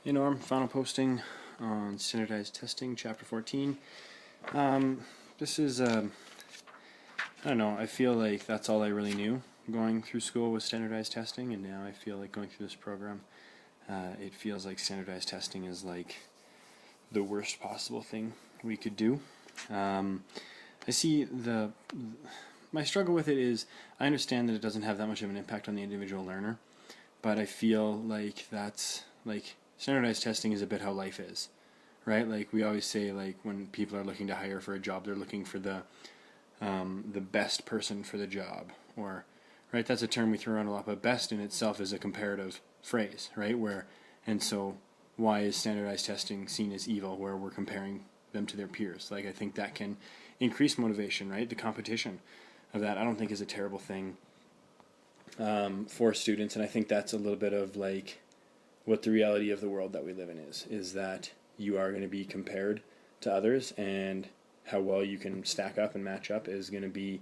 Hey Norm, final posting on standardized testing, chapter 14. This is, I don't know, I feel like that's all I really knew going through school was standardized testing, and now I feel like going through this program, it feels like standardized testing is like the worst possible thing we could do. I see my struggle with it is I understand that it doesn't have that much of an impact on the individual learner, but I feel like that's like standardized testing is a bit how life is, right? Like we always say, like when people are looking to hire for a job, they're looking for the best person for the job, or right. That's a term we throw around a lot, but best in itself is a comparative phrase, right? And so why is standardized testing seen as evil, where we're comparing them to their peers? Like I think that can increase motivation, right? The competition of that I don't think is a terrible thing for students, and I think that's a little bit of like what the reality of the world that we live in is that you are going to be compared to others, and how well you can stack up and match up is going to be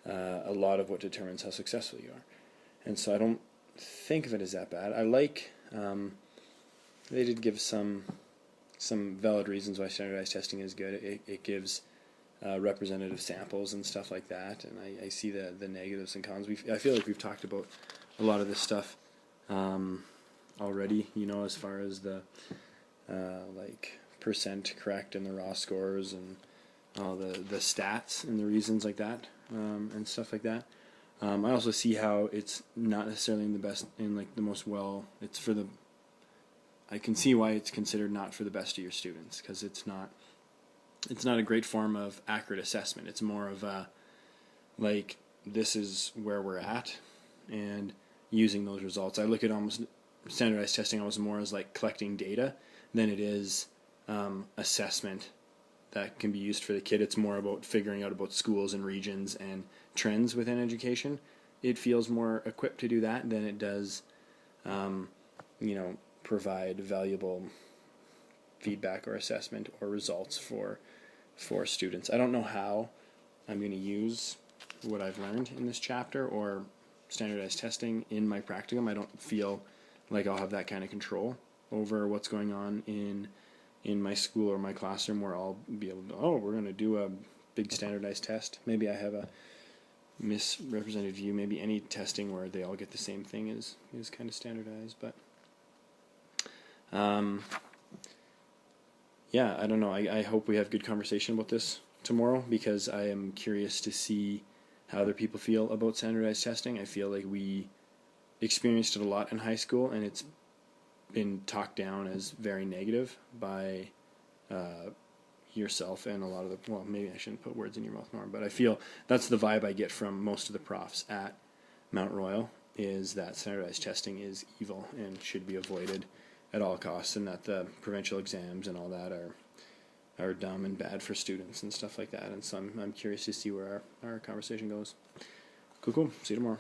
a lot of what determines how successful you are. And so I don't think of it as that bad. I like they did give some valid reasons why standardized testing is good. It gives representative samples and stuff like that, and I see the negatives and cons. I feel like we've talked about a lot of this stuff already, as far as the like percent correct and the raw scores and all the stats and the reasons like that and stuff like that. I also see how it's not necessarily in the best, in like the most well. It's for the. I can see why it's considered not for the best of your students, because it's not a great form of accurate assessment. It's more of a like, this is where we're at, and using those results. I look at almost standardized testing almost more as like collecting data than it is assessment that can be used for the kid. It's more about figuring out about schools and regions and trends within education. It feels more equipped to do that than it does, provide valuable feedback or assessment or results for students. I don't know how I'm going to use what I've learned in this chapter or standardized testing in my practicum. I don't feel like I'll have that kind of control over what's going on in my school or my classroom, where I'll be able to, we're going to do a big standardized test. Maybe I have a misrepresented view. Maybe any testing where they all get the same thing is kind of standardized. But yeah, I don't know. I hope we have good conversation about this tomorrow, because I am curious to see how other people feel about standardized testing. I feel like we experienced it a lot in high school, and it's been talked down as very negative by yourself and a lot of the, well, maybe I shouldn't put words in your mouth, Norm, but I feel that's the vibe I get from most of the profs at Mount Royal, is that standardized testing is evil and should be avoided at all costs, and that the provincial exams and all that are dumb and bad for students and stuff like that. And so I'm curious to see where our conversation goes. Cool. See you tomorrow.